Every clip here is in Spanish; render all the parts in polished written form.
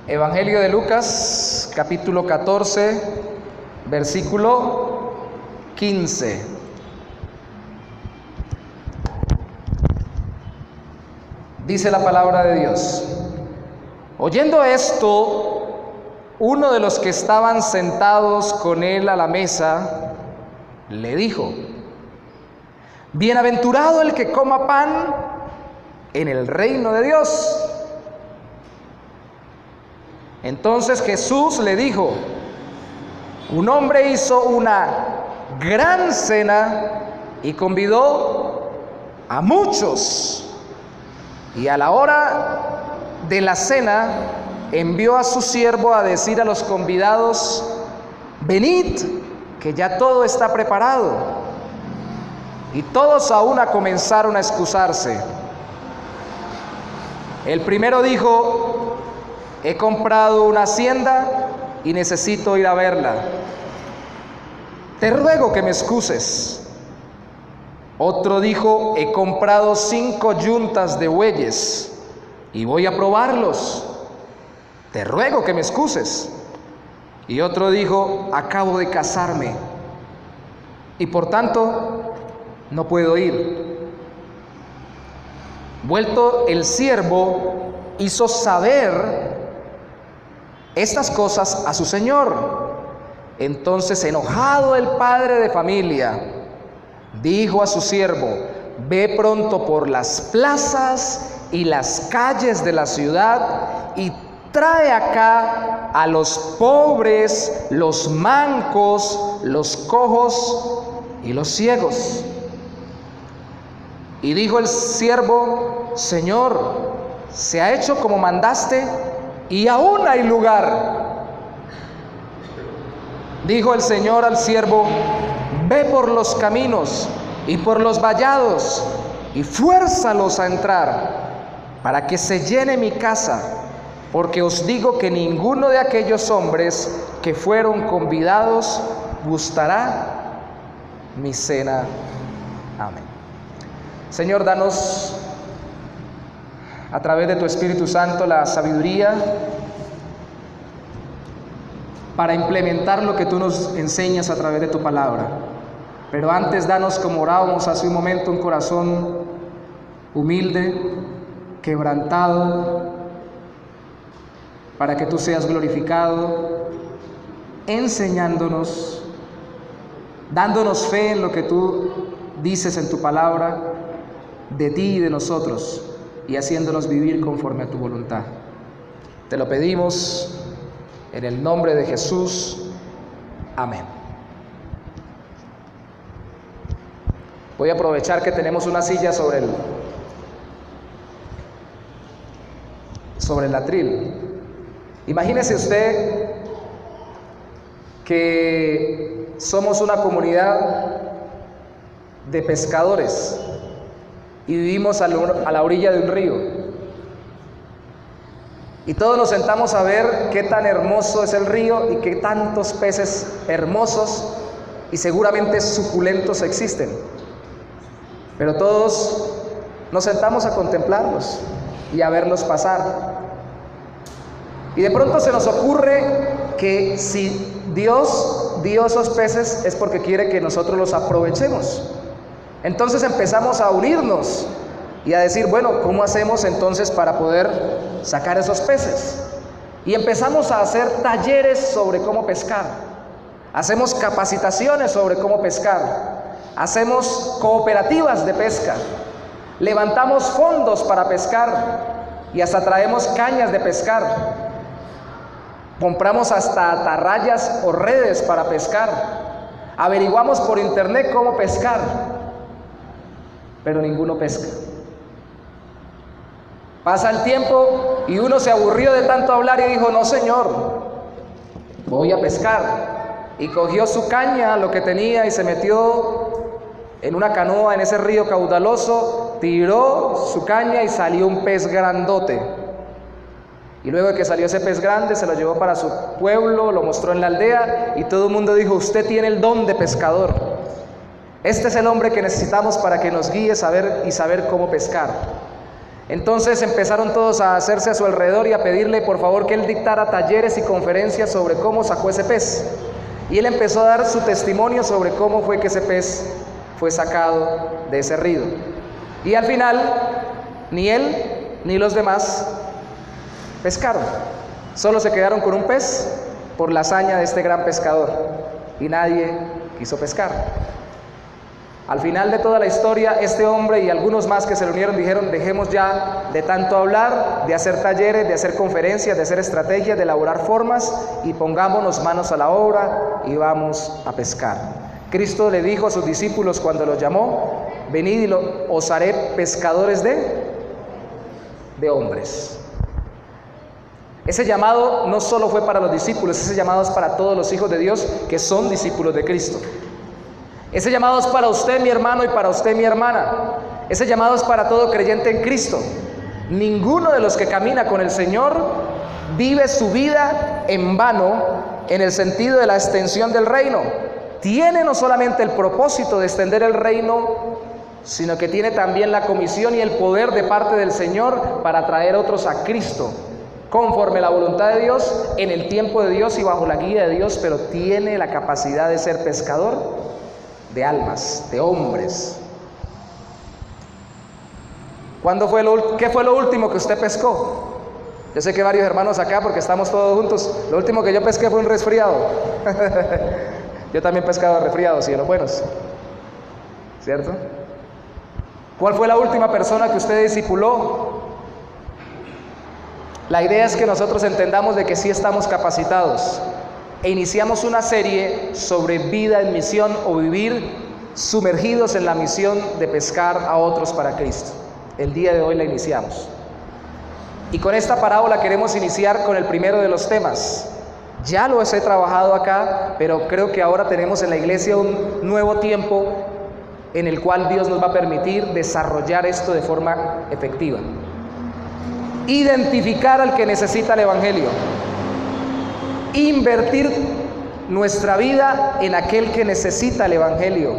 Evangelio de Lucas, capítulo 14, versículo 15. Dice la palabra de Dios: oyendo esto, uno de los que estaban sentados con él a la mesa le dijo: bienaventurado el que coma pan en el reino de Dios. Entonces Jesús le dijo: un hombre hizo una gran cena y convidó a muchos, y a la hora de la cena envió a su siervo a decir a los convidados: venid, que ya todo está preparado. Y todos a una comenzaron a excusarse. El primero dijo: he comprado una hacienda y necesito ir a verla. Te ruego que me excuses. Otro dijo: he comprado 5 yuntas de bueyes y voy a probarlos. Te ruego que me excuses. Y otro dijo: acabo de casarme y por tanto no puedo ir. Vuelto el siervo, hizo saber estas cosas a su señor. Entonces, enojado el padre de familia, dijo a su siervo: ve pronto por las plazas y las calles de la ciudad y trae acá a los pobres, los mancos, los cojos y los ciegos. Y dijo el siervo: Señor, se ha hecho como mandaste y aún hay lugar. Dijo el Señor al siervo: ve por los caminos y por los vallados y fuérzalos a entrar, para que se llene mi casa, porque os digo que ninguno de aquellos hombres que fueron convidados gustará mi cena. Amén. Señor, danos a través de tu Espíritu Santo la sabiduría para implementar lo que tú nos enseñas a través de tu palabra. Pero antes, danos, como orábamos hace un momento, un corazón humilde, quebrantado, para que tú seas glorificado, enseñándonos, dándonos fe en lo que tú dices en tu palabra, de ti y de nosotros, y haciéndonos vivir conforme a tu voluntad. Te lo pedimos en el nombre de Jesús. Amén. Voy a aprovechar que tenemos una silla sobre el atril. Imagínese usted que somos una comunidad de pescadores y vivimos a la orilla de un río. Y todos nos sentamos a ver qué tan hermoso es el río y qué tantos peces hermosos y seguramente suculentos existen. Pero todos nos sentamos a contemplarlos y a verlos pasar. Y de pronto se nos ocurre que si Dios dio esos peces es porque quiere que nosotros los aprovechemos. Entonces empezamos a unirnos y a decir: bueno, ¿cómo hacemos entonces para poder sacar esos peces? Y empezamos a hacer talleres sobre cómo pescar. Hacemos capacitaciones sobre cómo pescar. Hacemos cooperativas de pesca. Levantamos fondos para pescar y hasta traemos cañas de pescar. Compramos hasta atarrayas o redes para pescar. Averiguamos por internet cómo pescar, pero ninguno pesca. Pasa el tiempo y uno se aburrió de tanto hablar y dijo: no, Señor, voy a pescar. Y cogió su caña, lo que tenía, y se metió en una canoa en ese río caudaloso, tiró su caña y salió un pez grandote. Y luego de que salió ese pez grande, se lo llevó para su pueblo, lo mostró en la aldea y todo el mundo dijo: usted tiene el don de pescador. Este es el hombre que necesitamos para que nos guíe saber cómo pescar. Entonces empezaron todos a hacerse a su alrededor y a pedirle por favor que él dictara talleres y conferencias sobre cómo sacó ese pez. Y él empezó a dar su testimonio sobre cómo fue que ese pez fue sacado de ese río. Y al final, ni él ni los demás pescaron. Solo se quedaron con un pez por la hazaña de este gran pescador. Y nadie quiso pescar. Al final de toda la historia, este hombre y algunos más que se le unieron dijeron: dejemos ya de tanto hablar, de hacer talleres, de hacer conferencias, de hacer estrategias, de elaborar formas y pongámonos manos a la obra y vamos a pescar. Cristo le dijo a sus discípulos cuando los llamó: venid y os haré pescadores de hombres. Ese llamado no solo fue para los discípulos, ese llamado es para todos los hijos de Dios que son discípulos de Cristo. Ese llamado es para usted, mi hermano, y para usted, mi hermana. Ese llamado es para todo creyente en Cristo. Ninguno de los que camina con el Señor vive su vida en vano en el sentido de la extensión del reino. Tiene no solamente el propósito de extender el reino, sino que tiene también la comisión y el poder de parte del Señor para traer otros a Cristo, conforme la voluntad de Dios, en el tiempo de Dios y bajo la guía de Dios, pero tiene la capacidad de ser pescador de almas, de hombres. ¿Qué fue lo último que usted pescó? Yo sé que varios hermanos acá, porque estamos todos juntos, lo último que yo pesqué fue un resfriado. Yo también he pescado resfriados y de los buenos, ¿cierto? ¿Cuál fue la última persona que usted discipuló? La idea es que nosotros entendamos de que sí estamos capacitados e iniciamos una serie sobre vida en misión o vivir sumergidos en la misión de pescar a otros para Cristo. El día de hoy la iniciamos. Y con esta parábola queremos iniciar con el primero de los temas. Ya los he trabajado acá, pero creo que ahora tenemos en la iglesia un nuevo tiempo en el cual Dios nos va a permitir desarrollar esto de forma efectiva. Identificar al que necesita el Evangelio. Invertir nuestra vida en aquel que necesita el Evangelio.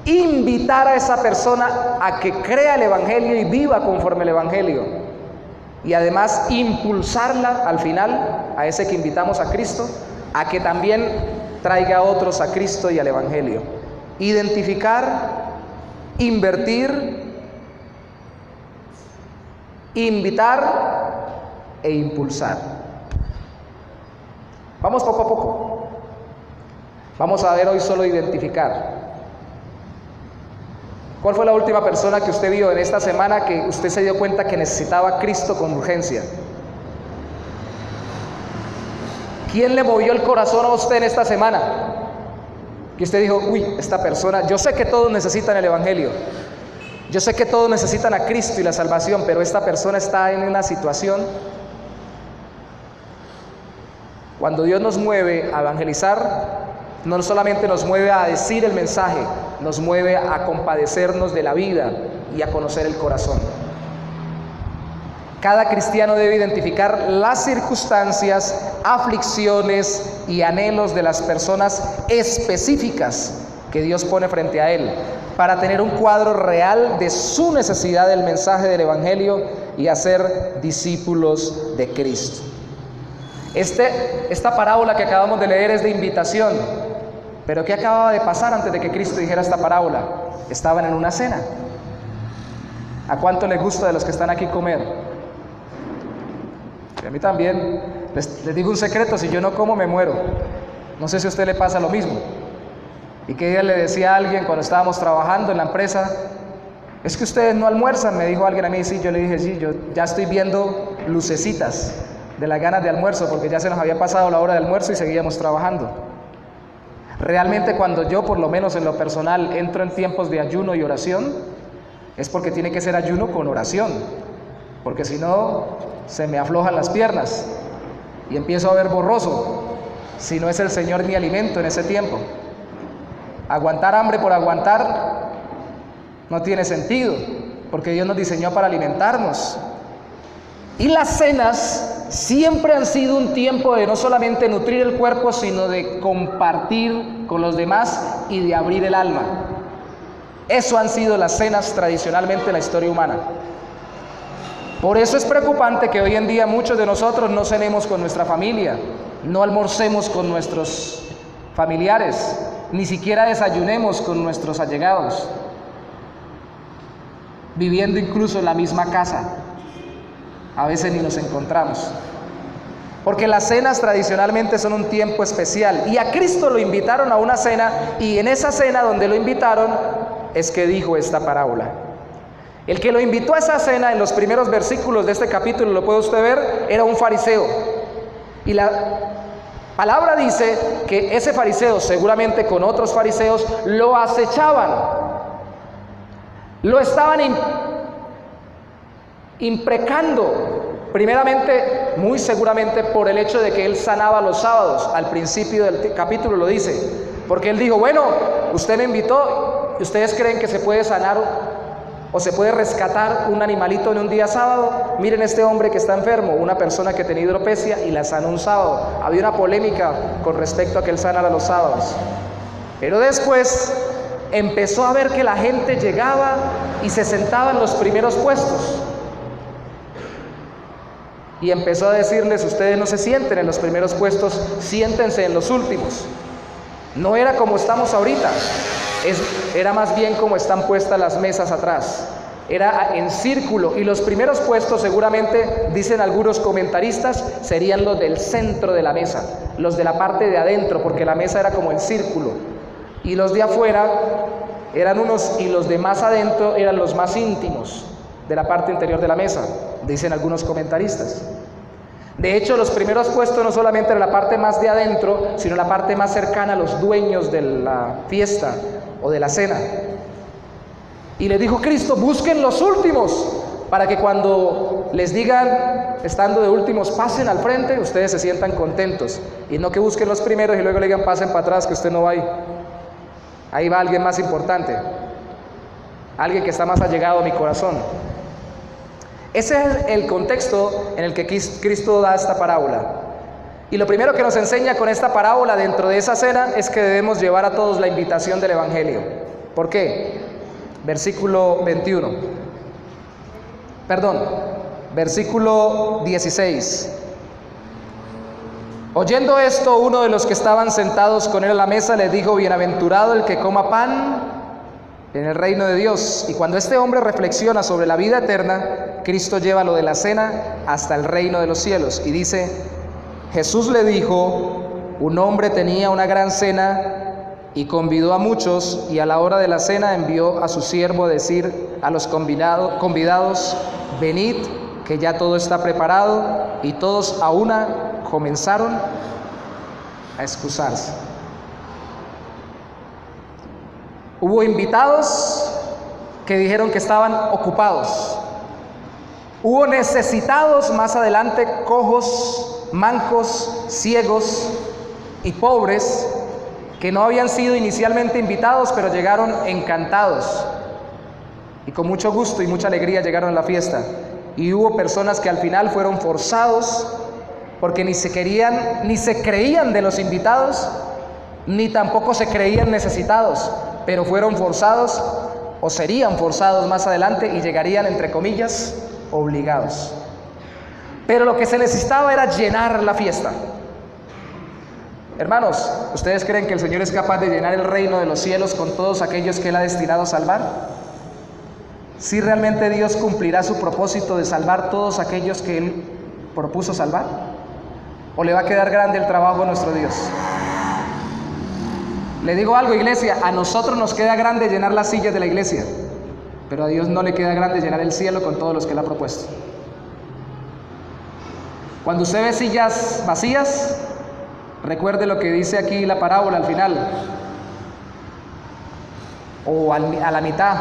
Invitar a esa persona a que crea el Evangelio y viva conforme el Evangelio. Y además impulsarla al final, a ese que invitamos a Cristo, a que también traiga a otros a Cristo y al Evangelio. Identificar, invertir, invitar e impulsar. Vamos poco a poco. Vamos a ver hoy solo identificar. ¿Cuál fue la última persona que usted vio en esta semana que usted se dio cuenta que necesitaba a Cristo con urgencia? ¿Quién le movió el corazón a usted en esta semana? Que usted dijo: uy, esta persona, yo sé que todos necesitan el Evangelio, yo sé que todos necesitan a Cristo y la salvación, pero esta persona está en una situación. Cuando Dios nos mueve a evangelizar, no solamente nos mueve a decir el mensaje, nos mueve a compadecernos de la vida y a conocer el corazón. Cada cristiano debe identificar las circunstancias, aflicciones y anhelos de las personas específicas que Dios pone frente a él, para tener un cuadro real de su necesidad del mensaje del Evangelio y hacer discípulos de Cristo. Esta parábola que acabamos de leer es de invitación, pero ¿qué acababa de pasar antes de que Cristo dijera esta parábola? Estaban en una cena. ¿A cuánto les gusta de los que están aquí comer? Y a mí también. Les digo un secreto: si yo no como me muero. No sé si a usted le pasa lo mismo. Y que día le decía a alguien cuando estábamos trabajando en la empresa: es que ustedes no almuerzan, me dijo alguien a mí. Sí, yo le dije: sí, yo ya estoy viendo lucecitas de las ganas de almuerzo, porque ya se nos había pasado la hora de almuerzo y seguíamos trabajando. Realmente cuando yo, por lo menos en lo personal, entro en tiempos de ayuno y oración, es porque tiene que ser ayuno con oración, porque si no, se me aflojan las piernas y empiezo a ver borroso, si no es el Señor mi alimento en ese tiempo. Aguantar hambre por aguantar no tiene sentido, porque Dios nos diseñó para alimentarnos. Y las cenas siempre han sido un tiempo de no solamente nutrir el cuerpo, sino de compartir con los demás y de abrir el alma. Eso han sido las cenas tradicionalmente en la historia humana. Por eso es preocupante que hoy en día muchos de nosotros no cenemos con nuestra familia, no almorcemos con nuestros familiares, ni siquiera desayunemos con nuestros allegados, viviendo incluso en la misma casa. A veces ni nos encontramos. Porque las cenas tradicionalmente son un tiempo especial. Y a Cristo lo invitaron a una cena, y en esa cena donde lo invitaron es que dijo esta parábola. El que lo invitó a esa cena, en los primeros versículos de este capítulo, lo puede usted ver, era un fariseo. Y la palabra dice que ese fariseo, seguramente con otros fariseos, lo acechaban. Lo estaban imprecando. Primeramente, muy seguramente por el hecho de que él sanaba los sábados. Al principio del capítulo lo dice, porque él dijo, bueno, usted me invitó, ¿ustedes creen que se puede sanar o se puede rescatar un animalito en un día sábado? Miren este hombre que está enfermo, una persona que tenía hidropesia y la sanó un sábado. Había una polémica con respecto a que él sanara los sábados. Pero después empezó a ver que la gente llegaba y se sentaba en los primeros puestos. Y empezó a decirles, ustedes no se sienten en los primeros puestos, siéntense en los últimos. No era como estamos ahorita, era más bien como están puestas las mesas atrás. Era en círculo, y los primeros puestos seguramente, dicen algunos comentaristas, serían los del centro de la mesa, los de la parte de adentro, porque la mesa era como el círculo. Y los de afuera eran unos, y los de más adentro eran los más íntimos de la parte interior de la mesa, dicen algunos comentaristas. De hecho, los primeros puestos no solamente en la parte más de adentro, sino en la parte más cercana a los dueños de la fiesta o de la cena. Y le dijo Cristo, busquen los últimos, para que cuando les digan, estando de últimos, pasen al frente, ustedes se sientan contentos. Y no que busquen los primeros y luego le digan, pasen para atrás, que usted no va ahí. Ahí va alguien más importante, alguien que está más allegado a mi corazón. Ese es el contexto en el que Cristo da esta parábola. Y lo primero que nos enseña con esta parábola dentro de esa cena es que debemos llevar a todos la invitación del Evangelio. ¿Por qué? Versículo 16. Oyendo esto, uno de los que estaban sentados con él a la mesa le dijo, bienaventurado el que coma pan en el reino de Dios. Y cuando este hombre reflexiona sobre la vida eterna, Cristo lleva lo de la cena hasta el reino de los cielos. Y dice, Jesús le dijo, un hombre tenía una gran cena y convidó a muchos, y a la hora de la cena envió a su siervo a decir a los convidados, venid, que ya todo está preparado. Y todos a una comenzaron a excusarse. Hubo invitados que dijeron que estaban ocupados. Hubo necesitados más adelante, cojos, mancos, ciegos y pobres, que no habían sido inicialmente invitados, pero llegaron encantados y con mucho gusto y mucha alegría llegaron a la fiesta. Y hubo personas que al final fueron forzados, porque ni se creían de los invitados, ni tampoco se creían necesitados, pero fueron forzados o serían forzados más adelante y llegarían, entre comillas, obligados. Pero lo que se necesitaba era llenar la fiesta. Hermanos, ¿ustedes creen que el Señor es capaz de llenar el reino de los cielos con todos aquellos que Él ha destinado a salvar? ¿Sí realmente Dios cumplirá su propósito de salvar todos aquellos que Él propuso salvar? ¿O le va a quedar grande el trabajo a nuestro Dios? Le digo algo, iglesia, a nosotros nos queda grande llenar las sillas de la iglesia, pero a Dios no le queda grande llenar el cielo con todos los que Él ha propuesto. Cuando usted ve sillas vacías, recuerde lo que dice aquí la parábola al final, o a la mitad.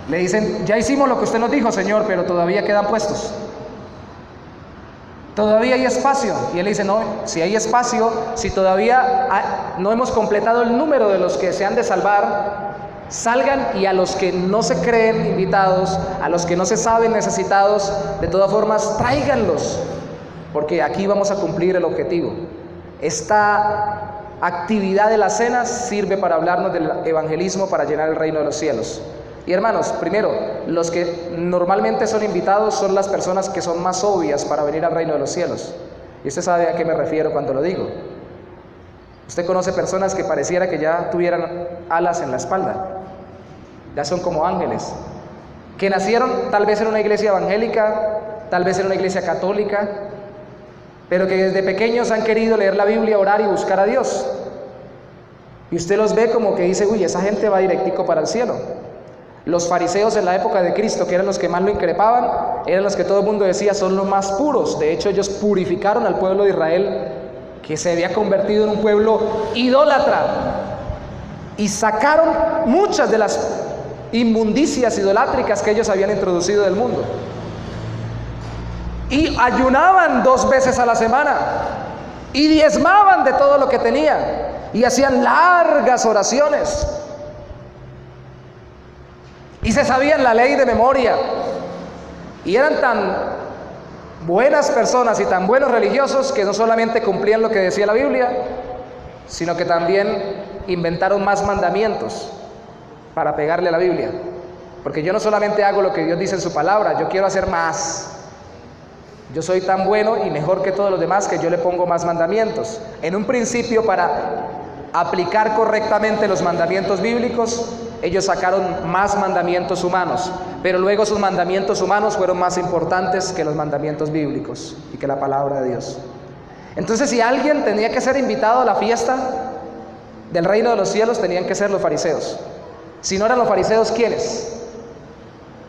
Le dicen, ya hicimos lo que usted nos dijo, Señor, pero todavía quedan puestos. Todavía hay espacio. Y Él dice, no, si hay espacio, si todavía no hemos completado el número de los que se han de salvar, salgan, y a los que no se creen invitados, a los que no se saben necesitados, de todas formas, tráiganlos, porque aquí vamos a cumplir el objetivo. Esta actividad de la cena sirve para hablarnos del evangelismo, para llenar el reino de los cielos. Y hermanos, primero, los que normalmente son invitados son las personas que son más obvias para venir al reino de los cielos. Y usted sabe a qué me refiero cuando lo digo. Usted conoce personas que pareciera que ya tuvieran alas en la espalda, ya son como ángeles, que nacieron tal vez en una iglesia evangélica, tal vez en una iglesia católica, pero que desde pequeños han querido leer la Biblia, orar y buscar a Dios. Y usted los ve como que dice, uy, esa gente va directico para el cielo. Los fariseos en la época de Cristo, que eran los que más lo increpaban, eran los que todo el mundo decía son los más puros. De hecho, ellos purificaron al pueblo de Israel, que se había convertido en un pueblo idólatra, y sacaron muchas de las inmundicias idolátricas que ellos habían introducido del mundo. Y ayunaban 2 veces a la semana, y diezmaban de todo lo que tenían, y hacían largas oraciones, y se sabían la ley de memoria, y eran tan buenas personas y tan buenos religiosos que no solamente cumplían lo que decía la Biblia, sino que también inventaron más mandamientos para pegarle a la Biblia. Porque yo no solamente hago lo que Dios dice en su palabra, yo quiero hacer más. Yo soy tan bueno y mejor que todos los demás que yo le pongo más mandamientos. En un principio, para aplicar correctamente los mandamientos bíblicos, ellos sacaron más mandamientos humanos, pero luego sus mandamientos humanos fueron más importantes que los mandamientos bíblicos y que la palabra de Dios. Entonces, si alguien tenía que ser invitado a la fiesta del reino de los cielos, tenían que ser los fariseos. Si no eran los fariseos, ¿quiénes?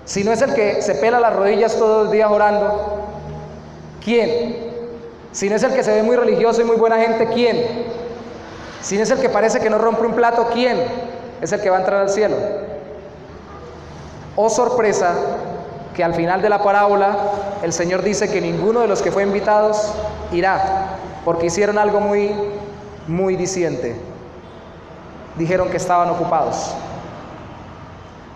Si no es el que se pela las rodillas todos los días orando, ¿quién? Si no es el que se ve muy religioso y muy buena gente, ¿quién? Si no es el que parece que no rompe un plato, ¿quién? Es el que va a entrar al cielo. Oh sorpresa, que al final de la parábola el Señor dice que ninguno de los que fue invitados irá, porque hicieron algo muy diciente. Dijeron que estaban ocupados.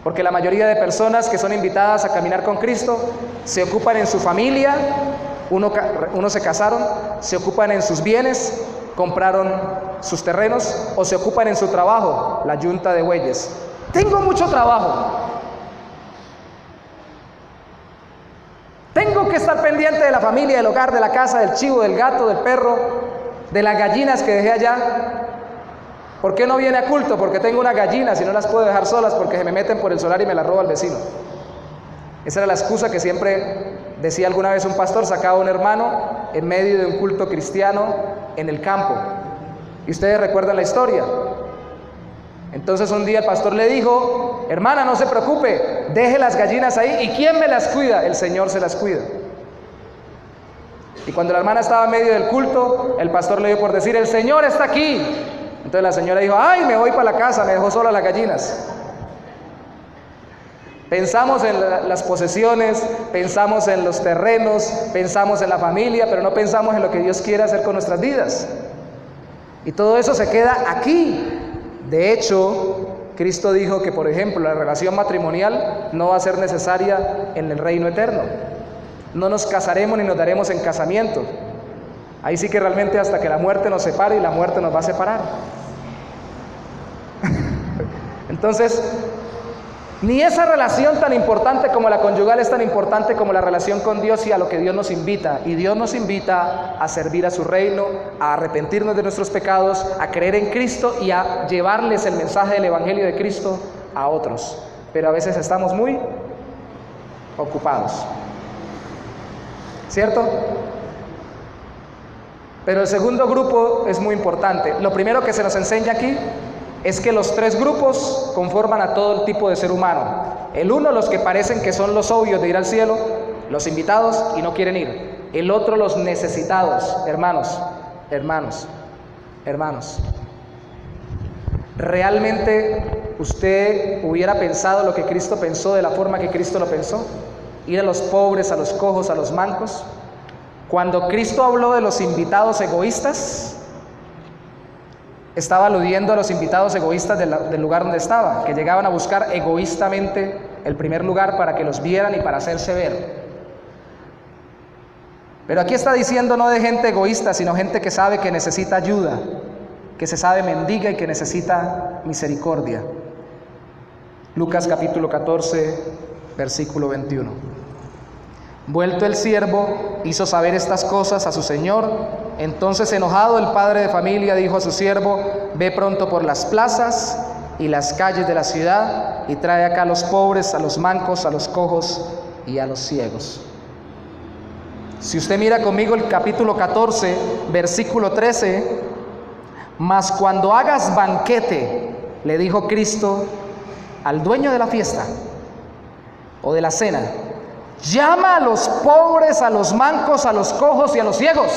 Porque la mayoría de personas que son invitadas a caminar con Cristo se ocupan en su familia, unos se casaron, se ocupan en sus bienes, compraron sus terrenos, o se ocupan en su trabajo, la yunta de bueyes. Tengo mucho trabajo, tengo que estar pendiente de la familia, del hogar, de la casa, del chivo, del gato, del perro, de las gallinas que dejé allá. ¿Por qué no viene a culto? Porque tengo unas gallinas y no las puedo dejar solas porque se me meten por el solar y me las roba el vecino. Esa era la excusa que siempre decía alguna vez un pastor. Sacaba a un hermano en medio de un culto cristiano en el campo, y ustedes recuerdan la historia. Entonces un día el pastor le dijo: hermana, no se preocupe, deje las gallinas ahí. ¿Y quién me las cuida? El Señor se las cuida. Y cuando la hermana estaba en medio del culto, el pastor le dio por decir: el Señor está aquí. Entonces la señora dijo: ay, me voy para la casa, me dejó sola las gallinas. Pensamos en las posesiones, pensamos en los terrenos, pensamos en la familia, pero no pensamos en lo que Dios quiere hacer con nuestras vidas. Y todo eso se queda aquí. De hecho, Cristo dijo que, por ejemplo, la relación matrimonial no va a ser necesaria en el reino eterno. No nos casaremos ni nos daremos en casamiento. Ahí sí que realmente hasta que la muerte nos separe, y la muerte nos va a separar. Entonces, ni esa relación tan importante como la conyugal es tan importante como la relación con Dios y a lo que Dios nos invita. Y Dios nos invita a servir a su reino, a arrepentirnos de nuestros pecados, a creer en Cristo y a llevarles el mensaje del Evangelio de Cristo a otros. Pero a veces estamos muy ocupados, ¿cierto? Pero el segundo grupo es muy importante. Lo primero que se nos enseña aquí es que los tres grupos conforman a todo el tipo de ser humano. El uno, los que parecen que son los obvios de ir al cielo, los invitados y no quieren ir. El otro, los necesitados. Hermanos, ¿realmente usted hubiera pensado lo que Cristo pensó de la forma que Cristo lo pensó? Ir a los pobres, a los cojos, a los mancos. Cuando Cristo habló de los invitados egoístas, estaba aludiendo a los invitados egoístas del lugar donde estaban, que llegaban a buscar egoístamente el primer lugar para que los vieran y para hacerse ver. Pero aquí está diciendo no de gente egoísta, sino gente que sabe que necesita ayuda. que se sabe mendiga y que necesita misericordia. Lucas capítulo 14, versículo 21. Vuelto el siervo, hizo saber estas cosas a su señor. Entonces, enojado, el padre de familia dijo a su siervo: ve pronto por las plazas y las calles de la ciudad y trae acá a los pobres, a los mancos, a los cojos y a los ciegos. Si usted mira conmigo el capítulo 14, versículo 13, mas cuando hagas banquete, le dijo Cristo al dueño de la fiesta o de la cena, llama a los pobres, a los mancos, a los cojos y a los ciegos.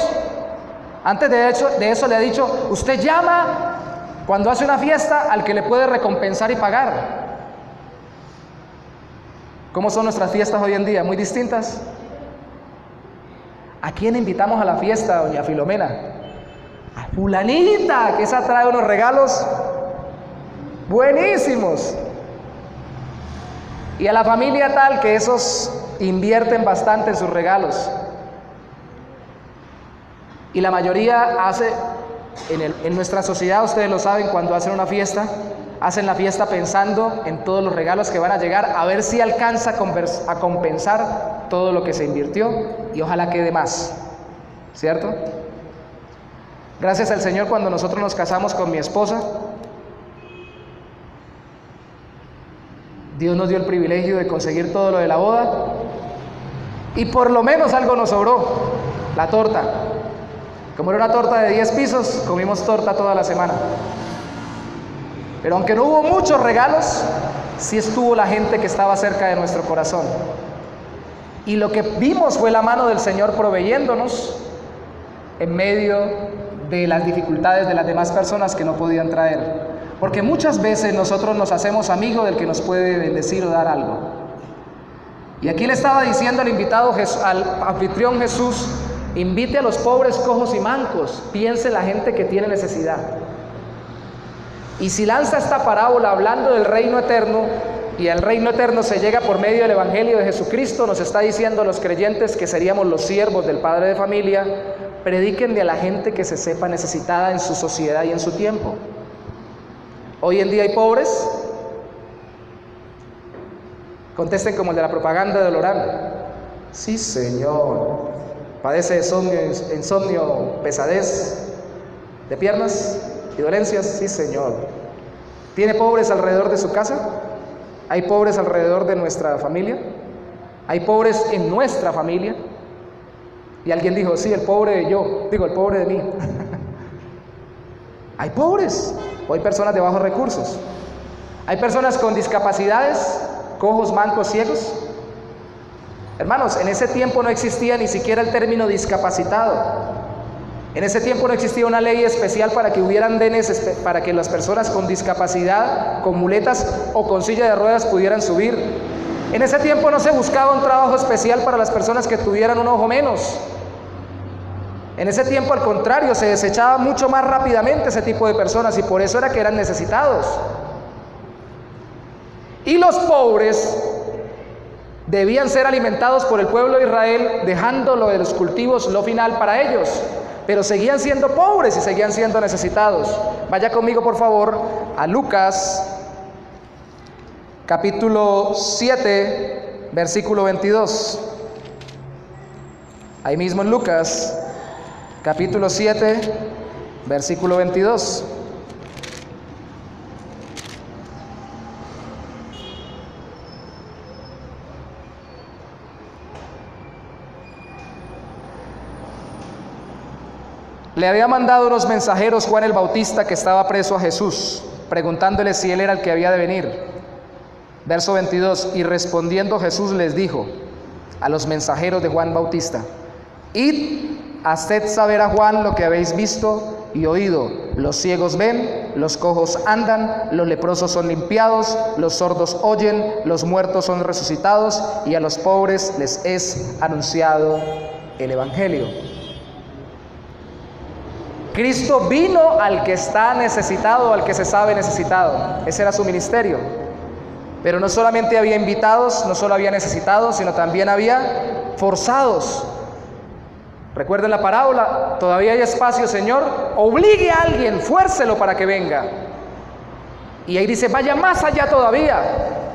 Antes de eso le ha dicho, usted llama cuando hace una fiesta al que le puede recompensar y pagar. ¿Cómo son nuestras fiestas hoy en día? Muy distintas. ¿A quién invitamos a la fiesta, doña Filomena? A fulanita, que esa trae unos regalos buenísimos. Y a la familia tal, que esos invierten bastante en sus regalos. Y la mayoría hace, en nuestra sociedad, ustedes lo saben, cuando hacen una fiesta, hacen la fiesta pensando en todos los regalos que van a llegar, a ver si alcanza a compensar todo lo que se invirtió y ojalá quede más, ¿cierto? Gracias al Señor, cuando nosotros nos casamos con mi esposa, Dios nos dio el privilegio de conseguir todo lo de la boda y por lo menos algo nos sobró, la torta. Como era una torta de 10 pisos, comimos torta toda la semana. Pero aunque no hubo muchos regalos, sí estuvo la gente que estaba cerca de nuestro corazón. Y lo que vimos fue la mano del Señor proveyéndonos en medio de las dificultades de las demás personas que no podían traer. Porque muchas veces nosotros nos hacemos amigos del que nos puede bendecir o dar algo. Y aquí le estaba diciendo al invitado, al anfitrión Jesús, invite a los pobres, cojos y mancos, piense la gente que tiene necesidad. Y si lanza esta parábola hablando del reino eterno, y al reino eterno se llega por medio del Evangelio de Jesucristo, nos está diciendo a los creyentes que seríamos los siervos del Padre de familia, predíquenle a la gente que se sepa necesitada en su sociedad y en su tiempo. Hoy en día hay pobres. Contesten como el de la propaganda de Lorán. Sí, Señor. Padece de insomnio, pesadez de piernas y dolencias. Sí, Señor. ¿Tiene pobres alrededor de su casa? ¿Hay pobres alrededor de nuestra familia? ¿Hay pobres en nuestra familia? Y alguien dijo, sí, el pobre de yo, digo, el pobre de mí. Hay pobres, o hay personas de bajos recursos. Hay personas con discapacidades, cojos, mancos, ciegos. Hermanos, en ese tiempo no existía ni siquiera el término discapacitado. En ese tiempo no existía una ley especial para que hubiera andenes para que las personas con discapacidad, con muletas o con silla de ruedas pudieran subir. En ese tiempo no se buscaba un trabajo especial para las personas que tuvieran un ojo menos. En ese tiempo, al contrario, se desechaba mucho más rápidamente ese tipo de personas y por eso era que eran necesitados. Y los pobres debían ser alimentados por el pueblo de Israel, dejando lo de los cultivos, lo final, para ellos. Pero seguían siendo pobres y seguían siendo necesitados. Vaya conmigo, por favor, a Lucas, capítulo 7, versículo 22. Ahí mismo en Lucas, capítulo 7, versículo 22. Le había mandado unos mensajeros Juan el Bautista, que estaba preso, a Jesús, preguntándole si él era el que había de venir. Verso 22, y respondiendo Jesús les dijo a los mensajeros de Juan Bautista, id, haced saber a Juan lo que habéis visto y oído. Los ciegos ven, los cojos andan, los leprosos son limpiados, los sordos oyen, los muertos son resucitados, y a los pobres les es anunciado el Evangelio. Cristo vino al que está necesitado, al que se sabe necesitado. Ese era su ministerio. Pero no solamente había invitados, no solo había necesitados, sino también había forzados. Recuerden la parábola, todavía hay espacio, Señor, obligue a alguien, fuércelo para que venga. Y ahí dice, vaya más allá todavía,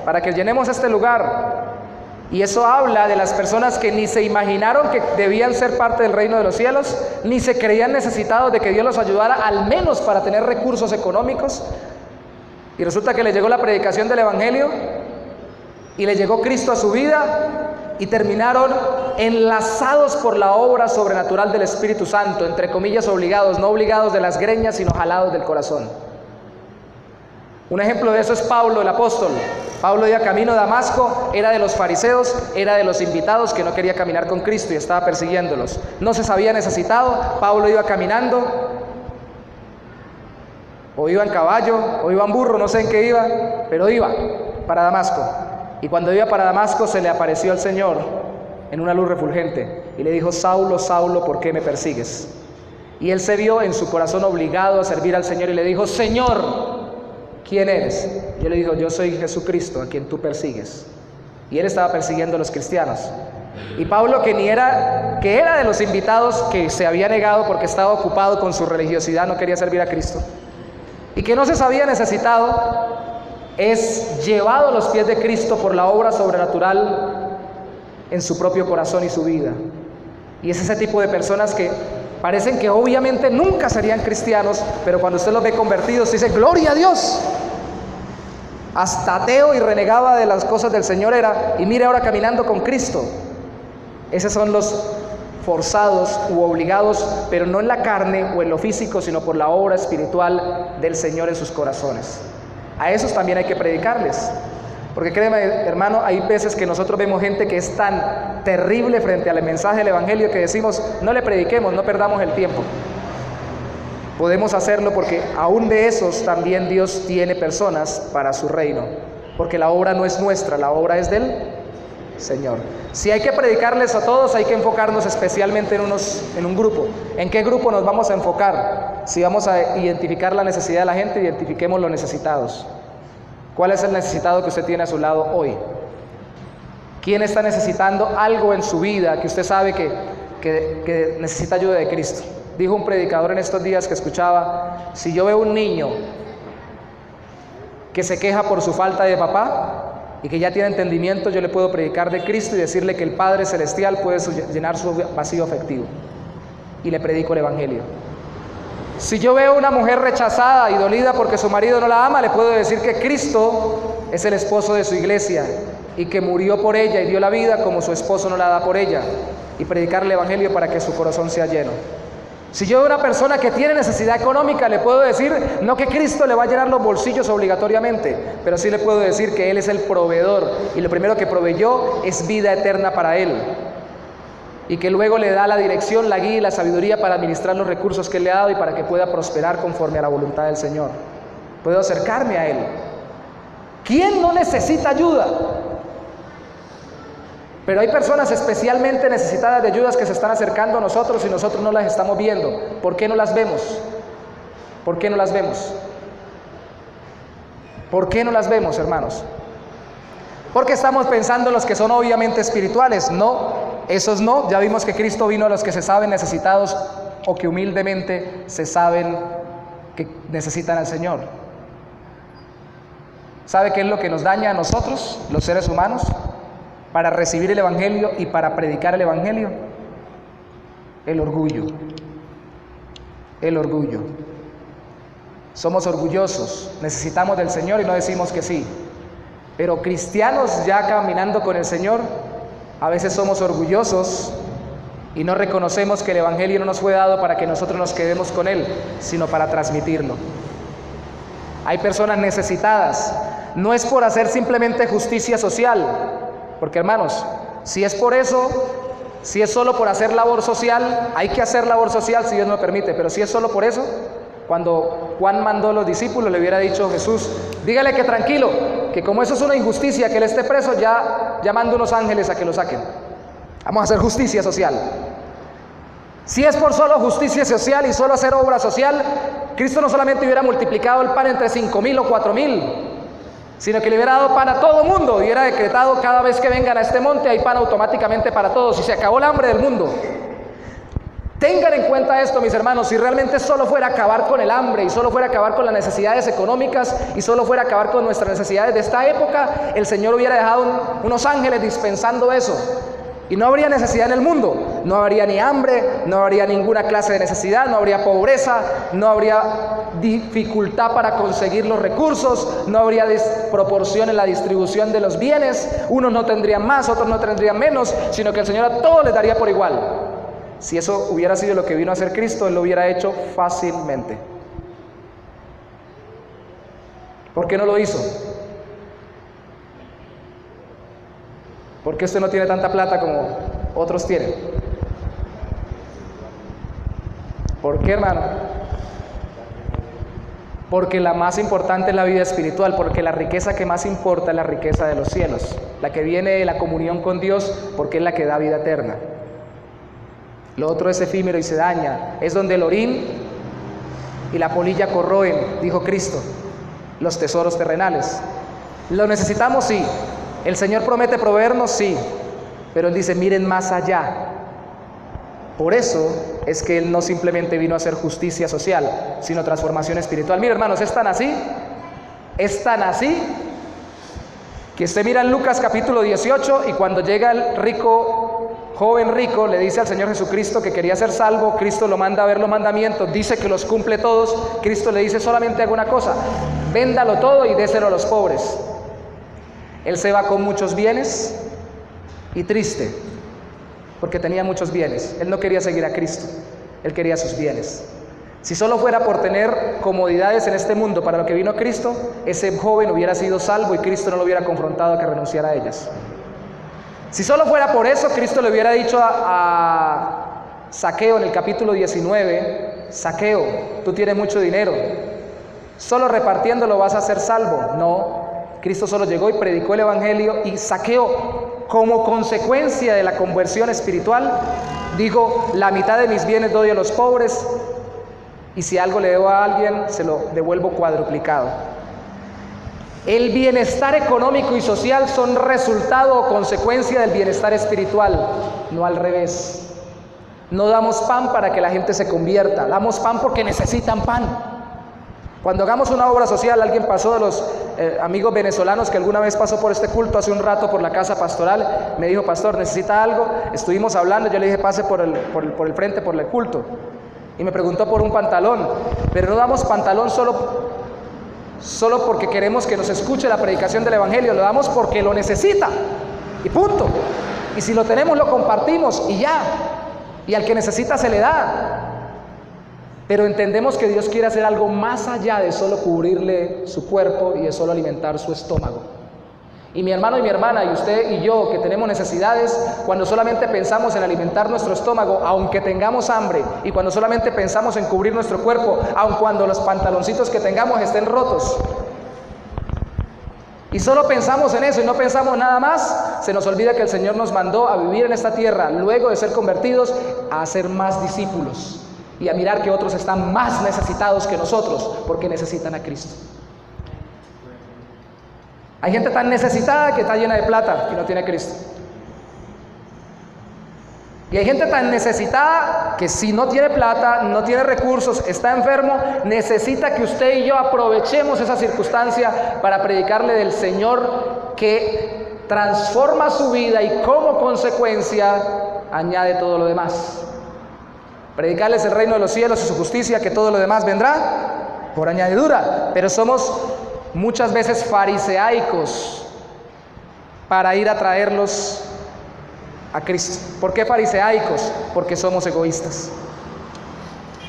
para que llenemos este lugar. Y eso habla de las personas que ni se imaginaron que debían ser parte del reino de los cielos, ni se creían necesitados de que Dios los ayudara, al menos para tener recursos económicos. Y resulta que le llegó la predicación del Evangelio, y le llegó Cristo a su vida, y terminaron enlazados por la obra sobrenatural del Espíritu Santo, entre comillas obligados, no obligados de las greñas, sino jalados del corazón. Un ejemplo de eso es Pablo, el apóstol. Pablo iba camino a Damasco, era de los fariseos, era de los invitados que no quería caminar con Cristo y estaba persiguiéndolos. No se sabía necesitado, Pablo iba caminando, o iba en caballo, o iba en burro, no sé en qué iba, pero iba para Damasco. Y cuando iba para Damasco se le apareció el Señor en una luz refulgente y le dijo, Saulo, Saulo, ¿por qué me persigues? Y él se vio en su corazón obligado a servir al Señor y le dijo, Señor, ¿quién eres? Y él le dijo, yo soy Jesucristo, a quien tú persigues. Y él estaba persiguiendo a los cristianos. Y Pablo, que era de los invitados, que se había negado porque estaba ocupado con su religiosidad, no quería servir a Cristo, y que no se sabía necesitado, es llevado a los pies de Cristo por la obra sobrenatural en su propio corazón y su vida. Y es ese tipo de personas que parecen que obviamente nunca serían cristianos, pero cuando usted los ve convertidos dice, gloria a Dios. Hasta ateo y renegaba de las cosas del Señor era, y mire ahora caminando con Cristo. Esos son los forzados u obligados, pero no en la carne o en lo físico, sino por la obra espiritual del Señor en sus corazones. A esos también hay que predicarles, porque créeme, hermano, hay veces que nosotros vemos gente que es tan terrible frente al mensaje del Evangelio que decimos, no le prediquemos, no perdamos el tiempo. Podemos hacerlo porque aún de esos también Dios tiene personas para su reino, porque la obra no es nuestra, la obra es del Señor. Si hay que predicarles a todos, hay que enfocarnos especialmente en un grupo. ¿En qué grupo nos vamos a enfocar? Si vamos a identificar la necesidad de la gente, identifiquemos los necesitados. ¿Cuál es el necesitado que usted tiene a su lado hoy? ¿Quién está necesitando algo en su vida que usted sabe que necesita ayuda de Cristo? Dijo un predicador en estos días que escuchaba, si yo veo un niño que se queja por su falta de papá y que ya tiene entendimiento, yo le puedo predicar de Cristo y decirle que el Padre Celestial puede llenar su vacío afectivo. Y le predico el Evangelio. Si yo veo una mujer rechazada y dolida porque su marido no la ama, le puedo decir que Cristo es el esposo de su iglesia y que murió por ella y dio la vida como su esposo no la da por ella, y predicar el Evangelio para que su corazón sea lleno. Si yo veo una persona que tiene necesidad económica, le puedo decir, no que Cristo le va a llenar los bolsillos obligatoriamente, pero sí le puedo decir que Él es el proveedor y lo primero que proveyó es vida eterna para Él, y que luego le da la dirección, la guía y la sabiduría para administrar los recursos que Él le ha dado y para que pueda prosperar conforme a la voluntad del Señor. Puedo acercarme a Él. ¿Quién no necesita ayuda? Pero hay personas especialmente necesitadas de ayudas que se están acercando a nosotros y nosotros no las estamos viendo. ¿Por qué no las vemos? ¿Por qué no las vemos? ¿Por qué no las vemos, hermanos? Porque estamos pensando en los que son obviamente espirituales. No, esos no. Ya vimos que Cristo vino a los que se saben necesitados o que humildemente se saben que necesitan al Señor. ¿Sabe qué es lo que nos daña a nosotros, los seres humanos, para recibir el Evangelio y para predicar el Evangelio? El orgullo. El orgullo. Somos orgullosos, necesitamos del Señor y no decimos que sí. Pero cristianos ya caminando con el Señor, a veces somos orgullosos y no reconocemos que el Evangelio no nos fue dado para que nosotros nos quedemos con Él, sino para transmitirlo. Hay personas necesitadas. No es por hacer simplemente justicia social, porque hermanos, si es por eso, si es solo por hacer labor social, hay que hacer labor social si Dios nos permite, pero si es solo por eso, cuando Juan mandó a los discípulos le hubiera dicho Jesús, dígale que tranquilo, que como eso es una injusticia que él esté preso, ya mando unos ángeles a que lo saquen. Vamos a hacer justicia social. Si es por solo justicia social y solo hacer obra social, Cristo no solamente hubiera multiplicado el pan entre 5,000 o 4,000, sino que le hubiera dado pan a todo el mundo y hubiera decretado cada vez que vengan a este monte hay pan automáticamente para todos y se acabó el hambre del mundo. Tengan en cuenta esto, mis hermanos, si realmente solo fuera a acabar con el hambre y solo fuera a acabar con las necesidades económicas y solo fuera a acabar con nuestras necesidades de esta época, el Señor hubiera dejado unos ángeles dispensando eso. Y no habría necesidad en el mundo, no habría ni hambre, no habría ninguna clase de necesidad, no habría pobreza, no habría dificultad para conseguir los recursos, no habría desproporción en la distribución de los bienes, unos no tendrían más, otros no tendrían menos, sino que el Señor a todos les daría por igual. Si eso hubiera sido lo que vino a hacer Cristo, Él lo hubiera hecho fácilmente. ¿Por qué no lo hizo? ¿Por qué usted no tiene tanta plata como otros tienen? ¿Por qué, hermano? Porque la más importante es la vida espiritual, porque la riqueza que más importa es la riqueza de los cielos, la que viene de la comunión con Dios, porque es la que da vida eterna. Lo otro es efímero y se daña, es donde el orín y la polilla corroen, dijo Cristo, los tesoros terrenales. ¿Lo necesitamos? Sí. ¿El Señor promete proveernos? Sí. Pero Él dice, miren más allá. Por eso es que Él no simplemente vino a hacer justicia social, sino transformación espiritual. Mire, hermanos, es tan así, que usted mira en Lucas capítulo 18 y cuando llega el joven rico, le dice al Señor Jesucristo que quería ser salvo, Cristo lo manda a ver los mandamientos, dice que los cumple todos, Cristo le dice solamente haga una cosa, véndalo todo y déselo a los pobres. Él se va con muchos bienes y triste, porque tenía muchos bienes. Él no quería seguir a Cristo, él quería sus bienes. Si solo fuera por tener comodidades en este mundo para lo que vino Cristo, ese joven hubiera sido salvo y Cristo no lo hubiera confrontado a que renunciara a ellas. Si solo fuera por eso, Cristo le hubiera dicho a Zaqueo en el capítulo 19, Zaqueo, tú tienes mucho dinero, solo repartiéndolo vas a ser salvo. No, Cristo solo llegó y predicó el evangelio y Zaqueo, como consecuencia de la conversión espiritual, dijo, la mitad de mis bienes doy a los pobres y si algo le debo a alguien, se lo devuelvo cuadruplicado. El bienestar económico y social son resultado o consecuencia del bienestar espiritual, no al revés. No damos pan para que la gente se convierta, damos pan porque necesitan pan. Cuando hagamos una obra social, alguien pasó de los amigos venezolanos que alguna vez pasó por este culto hace un rato por la casa pastoral, me dijo, pastor, ¿necesita algo? Estuvimos hablando, yo le dije, pase por el frente, por el culto. Y me preguntó por un pantalón, pero no damos pantalón solo porque queremos que nos escuche la predicación del evangelio, lo damos porque lo necesita y punto. Y si lo tenemos lo compartimos y ya, y al que necesita se le da. Pero entendemos que Dios quiere hacer algo más allá de solo cubrirle su cuerpo y de solo alimentar su estómago. Y mi hermano y mi hermana, y usted y yo que tenemos necesidades, cuando solamente pensamos en alimentar nuestro estómago, aunque tengamos hambre, y cuando solamente pensamos en cubrir nuestro cuerpo, aun cuando los pantaloncitos que tengamos estén rotos, y solo pensamos en eso y no pensamos nada más, se nos olvida que el Señor nos mandó a vivir en esta tierra, luego de ser convertidos, a hacer más discípulos y a mirar que otros están más necesitados que nosotros, porque necesitan a Cristo. Hay gente tan necesitada que está llena de plata y no tiene a Cristo. Y hay gente tan necesitada que si no tiene plata, no tiene recursos, está enfermo, necesita que usted y yo aprovechemos esa circunstancia para predicarle del Señor que transforma su vida y como consecuencia añade todo lo demás. Predicarles el reino de los cielos y su justicia, que todo lo demás vendrá por añadidura. Pero somos muchas veces fariseaicos para ir a traerlos a Cristo. ¿Por qué fariseaicos? Porque somos egoístas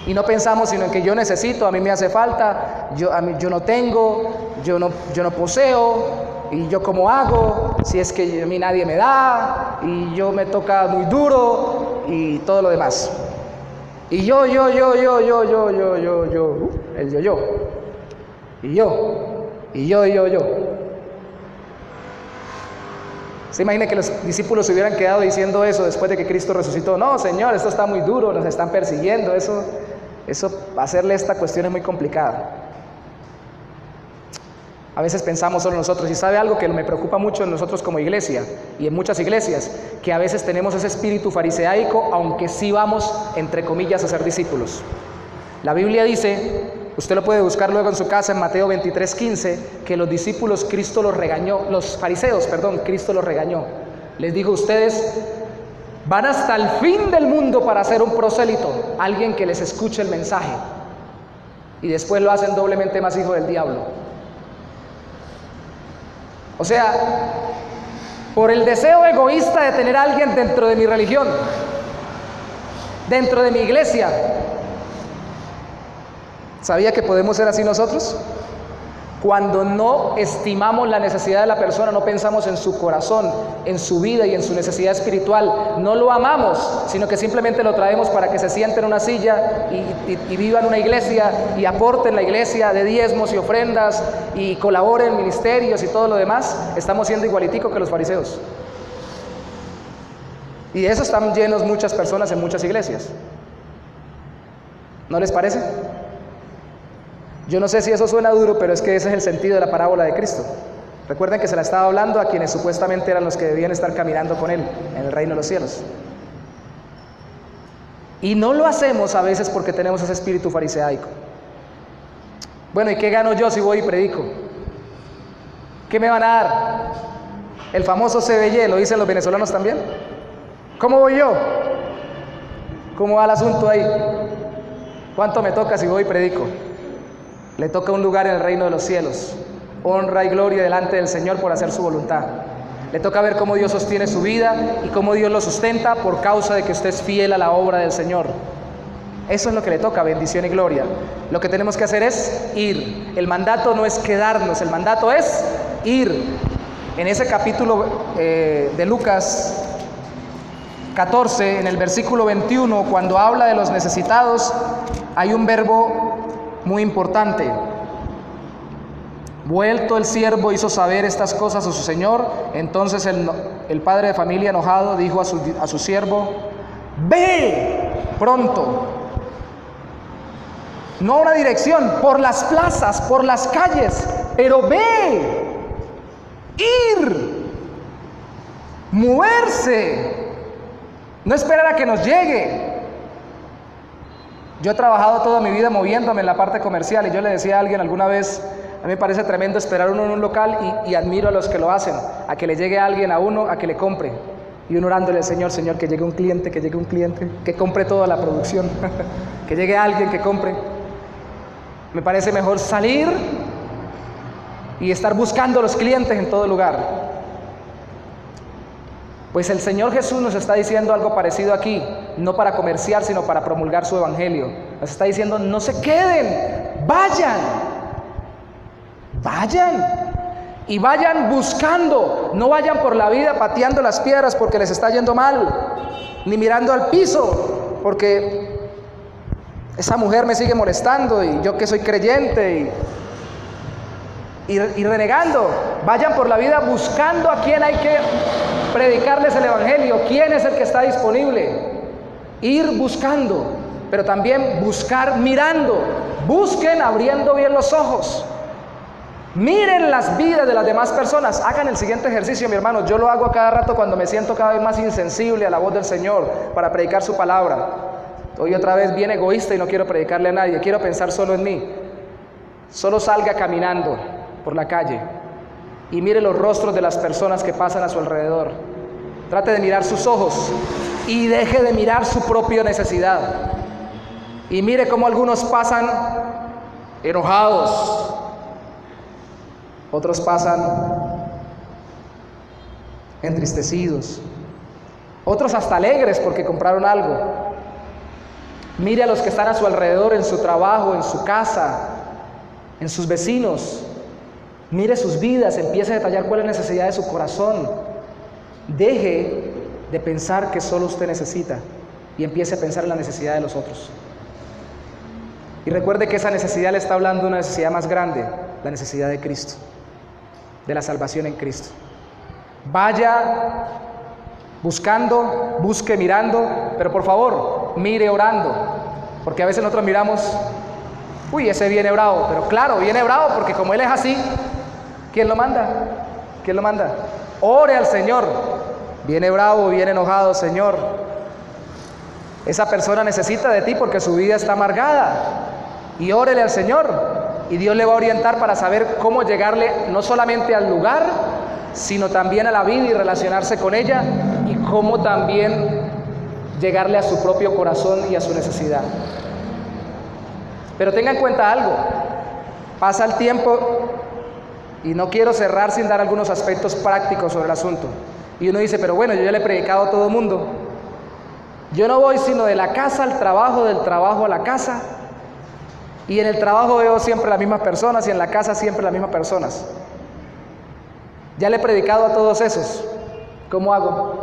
y no pensamos sino en que yo necesito, a mí me hace falta, yo no tengo, yo no poseo, y yo cómo hago, si es que a mí nadie me da, y yo me toca muy duro y todo lo demás. Y yo, el yo. ¿Se imagina que los discípulos se hubieran quedado diciendo eso después de que Cristo resucitó? No, Señor, esto está muy duro, nos están persiguiendo, eso hacerle esta cuestión es muy complicada. A veces pensamos solo nosotros. Y sabe algo que me preocupa mucho en nosotros como iglesia y en muchas iglesias, que a veces tenemos ese espíritu fariseico, aunque sí vamos, entre comillas, a ser discípulos. La Biblia dice, usted lo puede buscar luego en su casa en Mateo 23:15, que los discípulos Cristo los regañó, los fariseos, perdón, Cristo los regañó. Les dijo, ustedes van hasta el fin del mundo para hacer un prosélito, alguien que les escuche el mensaje, y después lo hacen doblemente más hijo del diablo. O sea, por el deseo egoísta de tener a alguien dentro de mi religión, dentro de mi iglesia. ¿Sabía que podemos ser así nosotros? Cuando no estimamos la necesidad de la persona, no pensamos en su corazón, en su vida y en su necesidad espiritual, no lo amamos, sino que simplemente lo traemos para que se siente en una silla y viva en una iglesia y aporte en la iglesia de diezmos y ofrendas y colabore en ministerios y todo lo demás. Estamos siendo igualitico que los fariseos. Y de eso están llenos muchas personas en muchas iglesias. ¿No les parece? Yo no sé si eso suena duro, pero es que ese es el sentido de la parábola de Cristo. Recuerden que se la estaba hablando a quienes supuestamente eran los que debían estar caminando con Él en el reino de los cielos. Y no lo hacemos a veces porque tenemos ese espíritu fariseico. Bueno, ¿y qué gano yo si voy y predico? ¿Qué me van a dar? El famoso CBY, ¿lo dicen los venezolanos también? ¿Cómo voy yo? ¿Cómo va el asunto ahí? ¿Cuánto me toca si voy y predico? Le toca un lugar en el reino de los cielos, honra y gloria delante del Señor por hacer su voluntad. Le toca ver cómo Dios sostiene su vida y cómo Dios lo sustenta por causa de que usted es fiel a la obra del Señor. Eso es lo que le toca, bendición y gloria. Lo que tenemos que hacer es ir. El mandato no es quedarnos, el mandato es ir. En ese capítulo de Lucas 14, en el versículo 21, cuando habla de los necesitados, hay un verbo muy importante. Vuelto el siervo hizo saber estas cosas a su señor. Entonces el padre de familia enojado dijo a su siervo: ve pronto, no a una dirección, por las plazas, por las calles, pero ve, ir, moverse, no esperar a que nos llegue. Yo he trabajado toda mi vida moviéndome en la parte comercial y yo le decía a alguien alguna vez, a mí me parece tremendo esperar uno en un local y admiro a los que lo hacen, a que le llegue alguien a uno, a que le compre. Y uno orándole al Señor, Señor, que llegue un cliente, que compre toda la producción, que llegue alguien que compre. Me parece mejor salir y estar buscando a los clientes en todo lugar. Pues el Señor Jesús nos está diciendo algo parecido aquí, no para comerciar, sino para promulgar su evangelio. Nos está diciendo, no se queden, vayan, y vayan buscando, no vayan por la vida pateando las piedras porque les está yendo mal, ni mirando al piso porque esa mujer me sigue molestando y yo que soy creyente y renegando. Vayan por la vida buscando a quién hay que predicarles el evangelio, quién es el que está disponible. Ir buscando, pero también buscar mirando. Busquen abriendo bien los ojos. Miren las vidas de las demás personas. Hagan el siguiente ejercicio, mi hermano. Yo lo hago a cada rato cuando me siento cada vez más insensible a la voz del Señor para predicar su palabra. Hoy otra vez bien egoísta y no quiero predicarle a nadie. Quiero pensar solo en mí. Solo salga caminando por la calle y mire los rostros de las personas que pasan a su alrededor. Trate de mirar sus ojos y deje de mirar su propia necesidad. Y mire cómo algunos pasan enojados, otros pasan entristecidos, otros hasta alegres porque compraron algo. Mire a los que están a su alrededor, en su trabajo, en su casa, en sus vecinos. Mire sus vidas, empiece a detallar cuál es la necesidad de su corazón. Deje de pensar que solo usted necesita y empiece a pensar en la necesidad de los otros. Y recuerde que esa necesidad le está hablando de una necesidad más grande, la necesidad de Cristo, de la salvación en Cristo. Vaya buscando, busque mirando, pero por favor, mire orando, porque a veces nosotros miramos, uy, ese viene bravo, pero claro, viene bravo porque como él es así, ¿Quién lo manda? ¿Quién lo manda? Ore al Señor. Viene bravo, viene enojado, Señor. Esa persona necesita de ti porque su vida está amargada. Y órele al Señor. Y Dios le va a orientar para saber cómo llegarle no solamente al lugar, sino también a la vida y relacionarse con ella. Y cómo también llegarle a su propio corazón y a su necesidad. Pero tenga en cuenta algo. Pasa el tiempo y no quiero cerrar sin dar algunos aspectos prácticos sobre el asunto. Y uno dice, pero bueno, yo ya le he predicado a todo el mundo. Yo no voy sino de la casa al trabajo, del trabajo a la casa. Y en el trabajo veo siempre las mismas personas y en la casa siempre las mismas personas. Ya le he predicado a todos esos. ¿Cómo hago?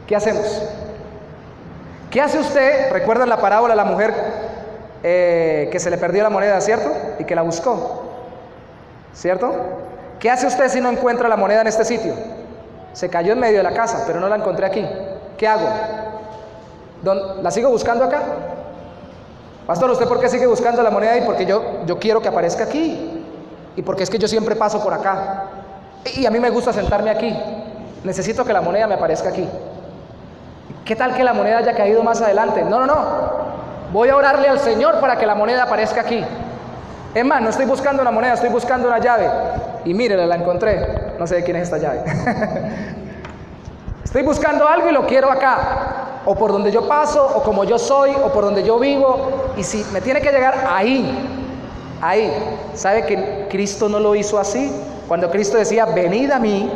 ¿Qué hacemos? ¿Qué hace usted? ¿Recuerdan la parábola de la mujer que se le perdió la moneda, cierto? Y que la buscó, ¿cierto? ¿Qué hace usted si no encuentra la moneda en este sitio? Se cayó en medio de la casa, pero no la encontré aquí. ¿Qué hago? ¿La sigo buscando acá? Pastor, ¿usted por qué sigue buscando la moneda ahí? Porque yo quiero que aparezca aquí. Y porque es que yo siempre paso por acá. Y a mí me gusta sentarme aquí. Necesito que la moneda me aparezca aquí. ¿Qué tal que la moneda haya caído más adelante? No. Voy a orarle al Señor para que la moneda aparezca aquí. Es más, no estoy buscando una moneda, estoy buscando una llave. Y mírela, la encontré. No sé de quién es esta llave. Estoy buscando algo y lo quiero acá. O por donde yo paso, o como yo soy, o por donde yo vivo. Y si me tiene que llegar ahí. ¿Sabe que Cristo no lo hizo así? Cuando Cristo decía, venid a mí,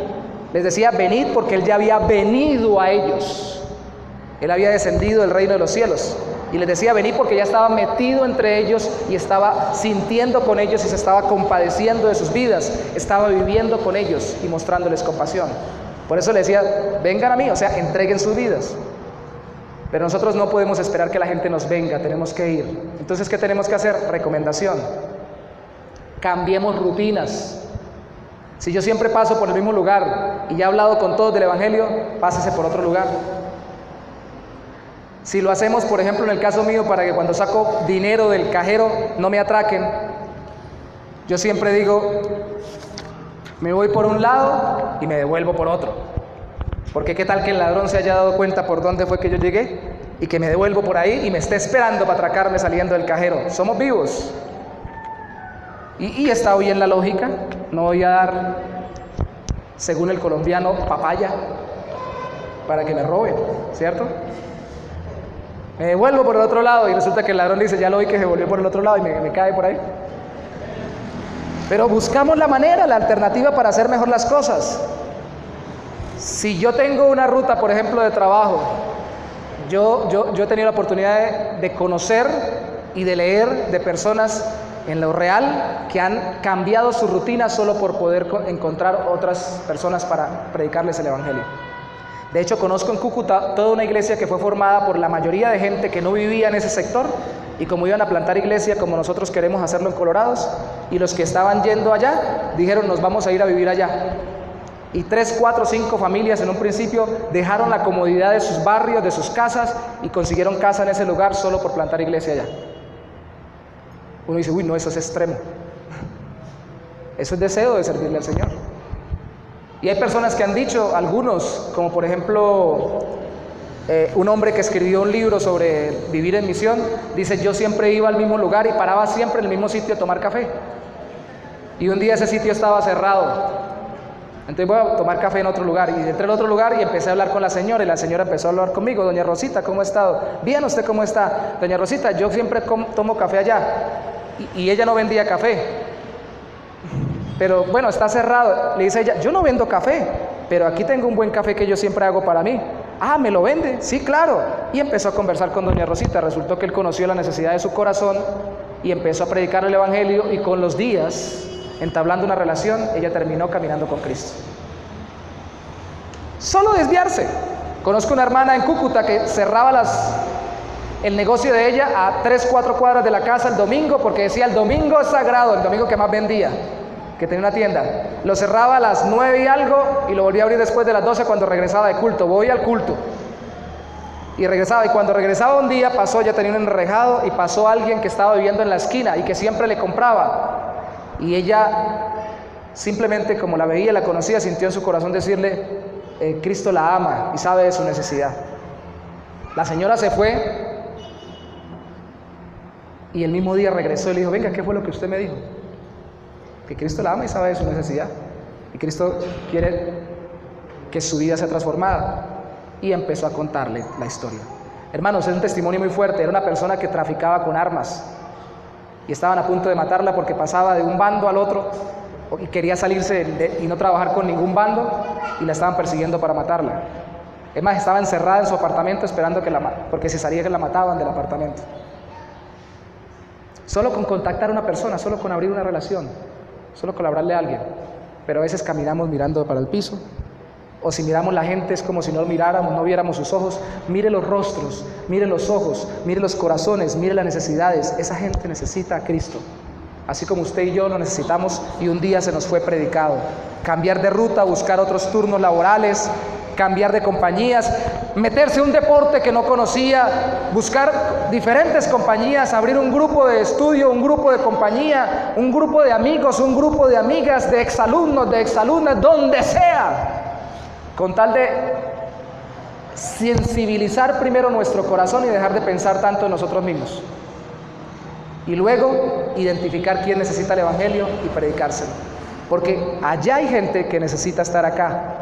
les decía, venid porque Él ya había venido a ellos. Él había descendido del reino de los cielos. Y les decía, venid porque ya estaba metido entre ellos y estaba sintiendo con ellos y se estaba compadeciendo de sus vidas. Estaba viviendo con ellos y mostrándoles compasión. Por eso le decía, vengan a mí, o sea, entreguen sus vidas. Pero nosotros no podemos esperar que la gente nos venga, tenemos que ir. Entonces, ¿qué tenemos que hacer? Recomendación. Cambiemos rutinas. Si yo siempre paso por el mismo lugar y ya he hablado con todos del Evangelio, pásese por otro lugar. Si lo hacemos, por ejemplo, en el caso mío, para que cuando saco dinero del cajero no me atraquen, yo siempre digo, me voy por un lado y me devuelvo por otro. Porque qué tal que el ladrón se haya dado cuenta por dónde fue que yo llegué y que me devuelvo por ahí y me esté esperando para atracarme saliendo del cajero. Somos vivos. Y está bien la lógica. No voy a dar, según el colombiano, papaya para que me roben, ¿cierto? Me devuelvo por el otro lado y resulta que el ladrón dice, ya lo vi que se volvió por el otro lado y me cae por ahí. Pero buscamos la manera, la alternativa para hacer mejor las cosas. Si yo tengo una ruta, por ejemplo, de trabajo, yo he tenido la oportunidad de conocer y de leer de personas en lo real que han cambiado su rutina solo por poder encontrar otras personas para predicarles el Evangelio. De hecho, conozco en Cúcuta toda una iglesia que fue formada por la mayoría de gente que no vivía en ese sector y como iban a plantar iglesia como nosotros queremos hacerlo en Colorados, y los que estaban yendo allá dijeron, nos vamos a ir a vivir allá. Y 3, 4, 5 familias en un principio dejaron la comodidad de sus barrios, de sus casas y consiguieron casa en ese lugar solo por plantar iglesia allá. Uno dice, uy, no, eso es extremo. Eso es deseo de servirle al Señor. Y hay personas que han dicho, algunos, como por ejemplo un hombre que escribió un libro sobre vivir en misión, dice, yo siempre iba al mismo lugar y paraba siempre en el mismo sitio a tomar café. Y un día ese sitio estaba cerrado. Entonces voy a tomar café en otro lugar. Y entré al otro lugar y empecé a hablar con la señora. Y la señora empezó a hablar conmigo. Doña Rosita, ¿cómo ha estado? Bien, ¿usted cómo está? Doña Rosita, yo siempre tomo café allá. Y ella no vendía café. Pero bueno, está cerrado. Le dice ella, yo no vendo café, pero aquí tengo un buen café que yo siempre hago para mí. Ah, ¿me lo vende? Sí, claro. Y empezó a conversar con doña Rosita. Resultó que él conoció la necesidad de su corazón y empezó a predicar el Evangelio, y con los días, entablando una relación, ella terminó caminando con Cristo. Solo desviarse. Conozco una hermana en Cúcuta que cerraba el negocio de ella a 3, 4 cuadras de la casa el domingo, porque decía, el domingo es sagrado, el domingo que más vendía, que tenía una tienda. Lo cerraba a las 9 y algo y lo volvía a abrir después de las 12 cuando regresaba de culto. Voy al culto. Y regresaba, y cuando regresaba un día pasó, ya tenía un enrejado, y pasó alguien que estaba viviendo en la esquina y que siempre le compraba. Y ella simplemente como la veía, la conocía, sintió en su corazón decirle, Cristo la ama y sabe de su necesidad. La señora se fue y el mismo día regresó y le dijo, venga, ¿qué fue lo que usted me dijo? Que Cristo la ama y sabe de su necesidad. Y Cristo quiere que su vida sea transformada. Y empezó a contarle la historia. Hermanos, es un testimonio muy fuerte. Era una persona que traficaba con armas y estaban a punto de matarla porque pasaba de un bando al otro y quería salirse y no trabajar con ningún bando, y la estaban persiguiendo para matarla. Es más, estaba encerrada en su apartamento esperando porque si salía que la mataban del apartamento. Solo con contactar a una persona, solo con abrir una relación, solo con hablarle a alguien. Pero a veces caminamos mirando para el piso, o si miramos la gente es como si no miráramos, no viéramos sus ojos. Mire los rostros, mire los ojos, mire los corazones, mire las necesidades. Esa gente necesita a Cristo, así como usted y yo lo necesitamos, y un día se nos fue predicado. Cambiar de ruta, buscar otros turnos laborales, cambiar de compañías, meterse a un deporte que no conocía, buscar diferentes compañías, abrir un grupo de estudio, un grupo de compañía, un grupo de amigos, un grupo de amigas, de exalumnos, de exalumnas, donde sea, con tal de sensibilizar primero nuestro corazón y dejar de pensar tanto en nosotros mismos. Y luego identificar quién necesita el Evangelio y predicárselo. Porque allá hay gente que necesita estar acá.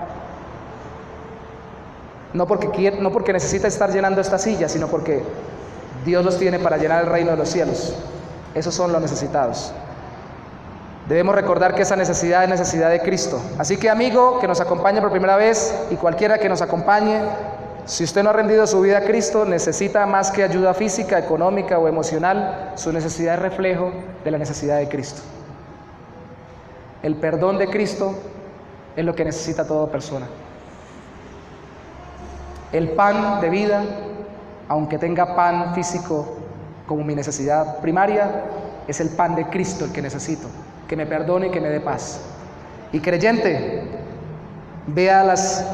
No porque necesita estar llenando esta silla, sino porque Dios los tiene para llenar el reino de los cielos. Esos son los necesitados. Debemos recordar que esa necesidad es necesidad de Cristo. Así que, amigo que nos acompaña por primera vez, y cualquiera que nos acompañe, si usted no ha rendido su vida a Cristo, necesita más que ayuda física, económica o emocional. Su necesidad es reflejo de la necesidad de Cristo. El perdón de Cristo es lo que necesita toda persona. El pan de vida, aunque tenga pan físico como mi necesidad primaria, es el pan de Cristo el que necesito, que me perdone y que me dé paz. Y creyente, vea las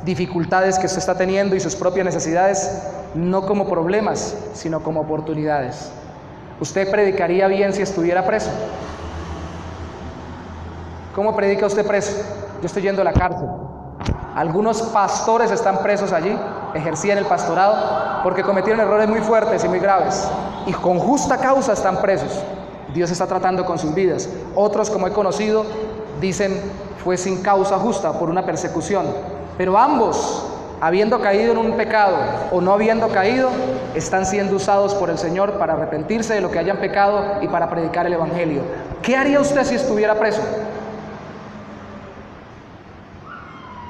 dificultades que usted está teniendo y sus propias necesidades no como problemas, sino como oportunidades. ¿Usted predicaría bien si estuviera preso? ¿Cómo predica usted preso? Yo estoy yendo a la cárcel. Algunos pastores están presos allí, ejercían el pastorado porque cometieron errores muy fuertes y muy graves, y con justa causa están presos. Dios está tratando con sus vidas. Otros, como he conocido, dicen fue sin causa justa, por una persecución. Pero ambos, habiendo caído en un pecado o no habiendo caído, están siendo usados por el Señor para arrepentirse de lo que hayan pecado y para predicar el Evangelio. ¿Qué haría usted si estuviera preso?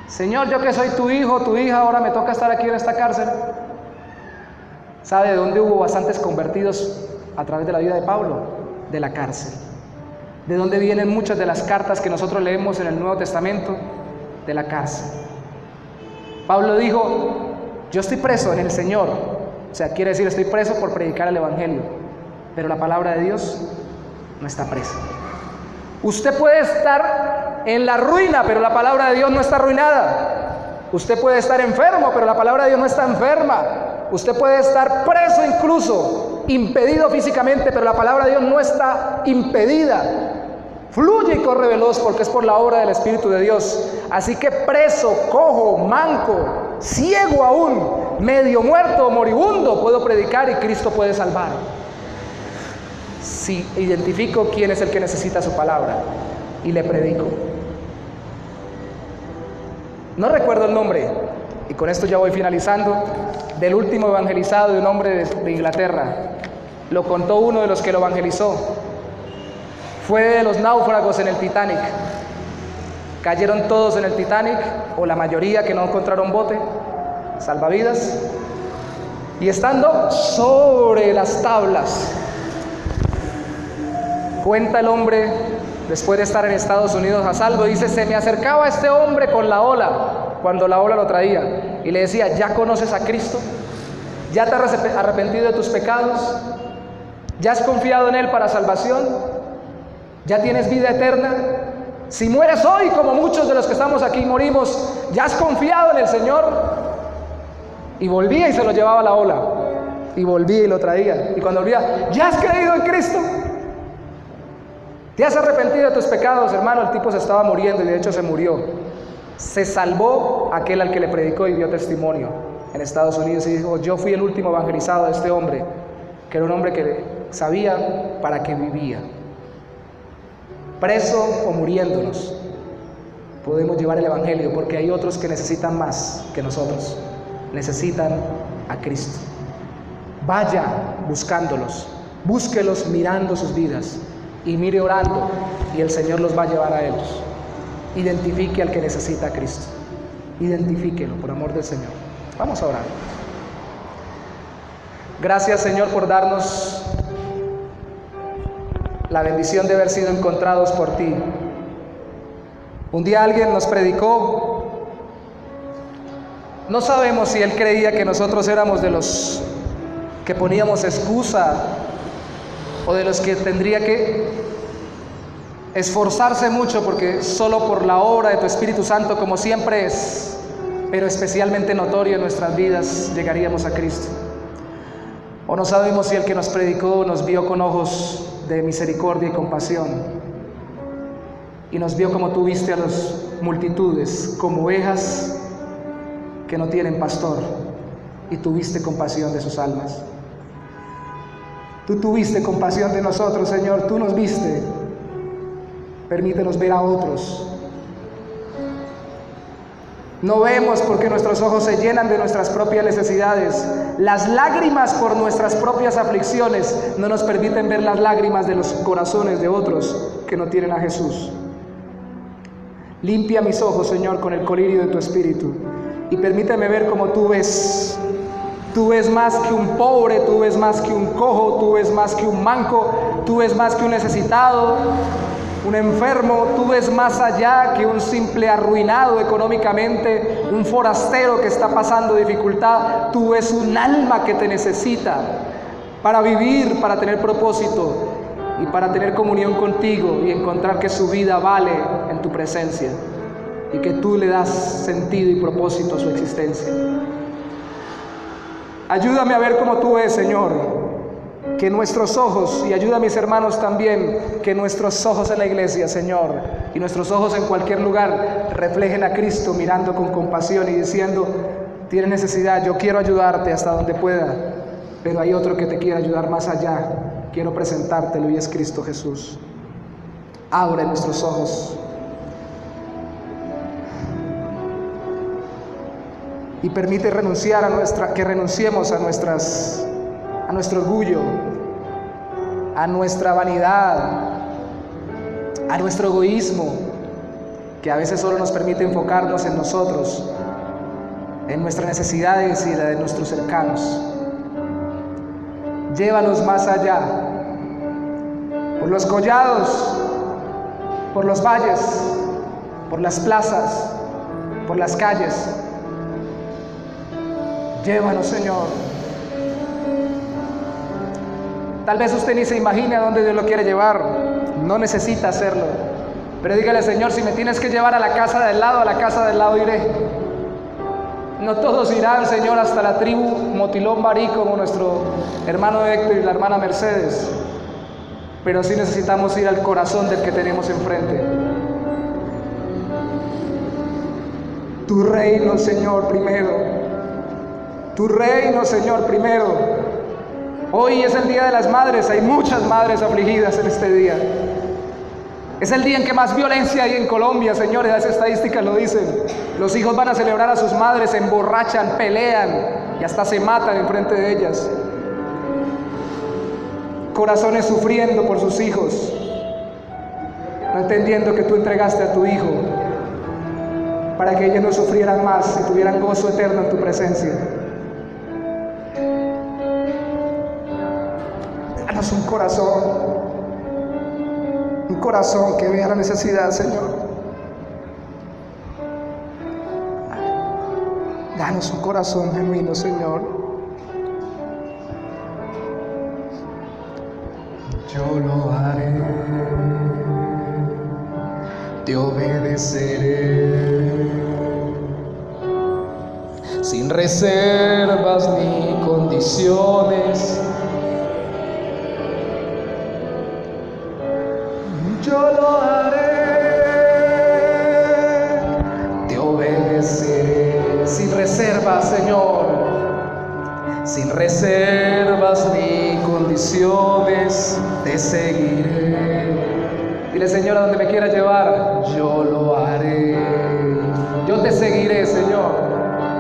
Señor, yo que soy tu hijo, tu hija, ahora me toca estar aquí en esta cárcel. ¿Sabe de dónde hubo bastantes convertidos a través de la vida de Pablo? De la cárcel. ¿De dónde vienen muchas de las cartas que nosotros leemos en el Nuevo Testamento? De la cárcel. Pablo dijo, yo estoy preso en el Señor. O sea, quiere decir, estoy preso por predicar el Evangelio. Pero la palabra de Dios no está presa. Usted puede estar en la ruina, pero la palabra de Dios no está arruinada. Usted puede estar enfermo, pero la palabra de Dios no está enferma. Usted puede estar preso incluso, impedido físicamente, pero la palabra de Dios no está impedida. Fluye y corre veloz porque es por la obra del Espíritu de Dios. Así que preso, cojo, manco, ciego aún, medio muerto o moribundo, puedo predicar y Cristo puede salvar. Si identifico quién es el que necesita su palabra y le predico. No recuerdo el nombre, y con esto ya voy finalizando, del último evangelizado de un hombre de Inglaterra. Lo contó uno de los que lo evangelizó. Fue de los náufragos en el Titanic. Cayeron todos en el Titanic, o la mayoría que no encontraron bote, salvavidas, y estando sobre las tablas, cuenta el hombre, después de estar en Estados Unidos a salvo, dice, se me acercaba este hombre con la ola, cuando la ola lo traía, y le decía, ¿ya conoces a Cristo? ¿Ya te has arrepentido de tus pecados? ¿Ya has confiado en Él para salvación? ¿Ya tienes vida eterna? Si mueres hoy, como muchos de los que estamos aquí morimos, ¿ya has confiado en el Señor? Y volvía y se lo llevaba la ola, y volvía y lo traía, y cuando volvía, ¿ya has creído en Cristo? ¿Te has arrepentido de tus pecados, hermano? El tipo se estaba muriendo y de hecho se murió. Se salvó aquel al que le predicó y dio testimonio en Estados Unidos y dijo: yo fui el último evangelizado de este hombre, que era un hombre que sabía para qué vivía. Preso o muriéndonos, podemos llevar el evangelio, porque hay otros que necesitan más que nosotros. Necesitan a Cristo. Vaya buscándolos, búsquelos mirando sus vidas y mire orando, y el Señor los va a llevar a ellos. Identifique al que necesita a Cristo. Identifíquelo, por amor del Señor. Vamos a orar. Gracias, Señor, por darnos la bendición de haber sido encontrados por ti. Un día alguien nos predicó, no sabemos si él creía que nosotros éramos de los que poníamos excusa o de los que tendría que esforzarse mucho porque solo por la obra de tu Espíritu Santo, como siempre es, pero especialmente notorio en nuestras vidas, llegaríamos a Cristo. O no sabemos si el que nos predicó nos vio con ojos de misericordia y compasión y nos vio como tú viste a las multitudes, como ovejas que no tienen pastor, y tuviste compasión de sus almas. Tú tuviste compasión de nosotros, Señor, tú nos viste. Permítenos ver a otros. No vemos porque nuestros ojos se llenan de nuestras propias necesidades. Las lágrimas por nuestras propias aflicciones no nos permiten ver las lágrimas de los corazones de otros que no tienen a Jesús. Limpia mis ojos, Señor, con el colirio de tu Espíritu y permíteme ver como tú ves. Tú ves más que un pobre, tú ves más que un cojo, tú ves más que un manco, tú ves más que un necesitado, un enfermo, tú ves más allá que un simple arruinado económicamente, un forastero que está pasando dificultad. Tú ves un alma que te necesita para vivir, para tener propósito y para tener comunión contigo y encontrar que su vida vale en tu presencia y que tú le das sentido y propósito a su existencia. Ayúdame a ver como tú ves, Señor, que nuestros ojos, y ayuda a mis hermanos también, que nuestros ojos en la iglesia, Señor, y nuestros ojos en cualquier lugar reflejen a Cristo mirando con compasión y diciendo: tienes necesidad, yo quiero ayudarte hasta donde pueda, pero hay otro que te quiere ayudar más allá, quiero presentártelo y es Cristo Jesús. Abre nuestros ojos y permite que renunciemos a nuestro orgullo, a nuestra vanidad, a nuestro egoísmo, que a veces solo nos permite enfocarnos en nosotros, en nuestras necesidades y la de nuestros cercanos. Llévanos más allá, por los collados, por los valles, por las plazas, por las calles. Llévanos, Señor. Tal vez usted ni se imagine a dónde Dios lo quiere llevar. No necesita hacerlo. Pero dígale: Señor, si me tienes que llevar a la casa del lado iré. No todos irán, Señor, hasta la tribu Motilón Barí como nuestro hermano Héctor y la hermana Mercedes. Pero sí necesitamos ir al corazón del que tenemos enfrente. Tu reino, Señor, primero. Tu reino, Señor, primero. Hoy es el Día de las Madres. Hay muchas madres afligidas en este día. Es el día en que más violencia hay en Colombia, señores. Las estadísticas lo dicen. Los hijos van a celebrar a sus madres, se emborrachan, pelean y hasta se matan enfrente de ellas. Corazones sufriendo por sus hijos, no entendiendo que tú entregaste a tu hijo para que ellos no sufrieran más y tuvieran gozo eterno en tu presencia. Danos un corazón que vea la necesidad, Señor. Danos un corazón genuino, Señor. Yo lo haré, te obedeceré, sin reservas ni condiciones. Yo reservas ni condiciones te seguiré. Dile, Señor, a donde me quieras llevar, yo lo haré. Yo te seguiré, Señor,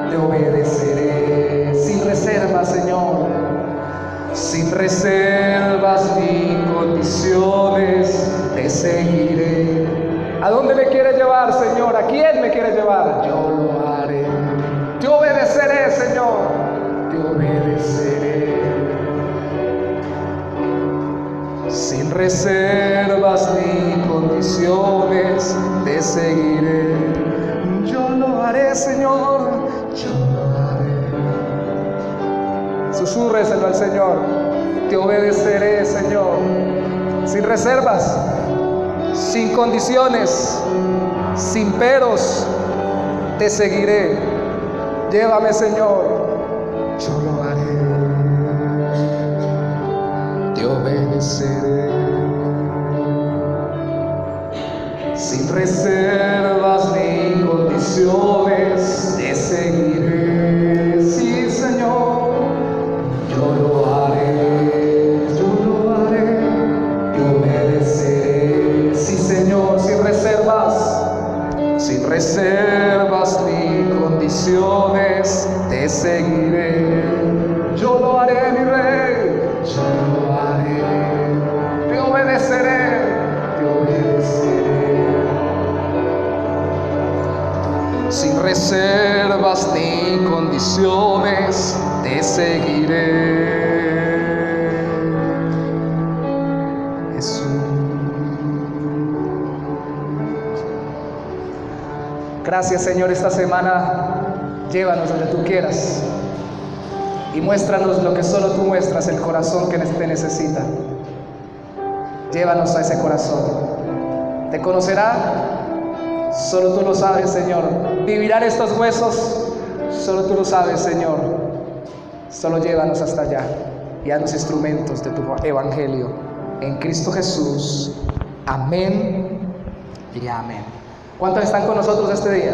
te obedeceré sin reservas, Señor, sin reservas ni condiciones te seguiré. ¿A dónde me quieres llevar, Señor? ¿A quién me quieres llevar? Yo lo haré. Te obedeceré, Señor, te obedeceré. Sin reservas ni condiciones te seguiré. Yo lo haré, Señor, yo lo haré. Susúrreselo al Señor. Te obedeceré, Señor, sin reservas, sin condiciones, sin peros, te seguiré. Llévame, Señor, yo lo haré. Te obedeceré. Sin reservas ni condiciones te seguiré. Sí, Señor, yo lo haré, yo lo haré, te obedeceré. Sí, Señor, sin reservas ni condiciones te seguiré. Yo lo haré, mi Rey, yo lo haré, te obedeceré, te obedeceré. Sin reservas ni condiciones te seguiré. Jesús. Gracias, Señor, esta semana llévanos donde tú quieras y muéstranos lo que solo tú muestras, el corazón que te necesita. Llévanos a ese corazón. ¿Te conocerá? Solo tú lo sabes, Señor. ¿Vivirán estos huesos? Solo tú lo sabes, Señor. Solo llévanos hasta allá y haznos instrumentos de tu evangelio. En Cristo Jesús. Amén y amén. ¿Cuántos están con nosotros este día?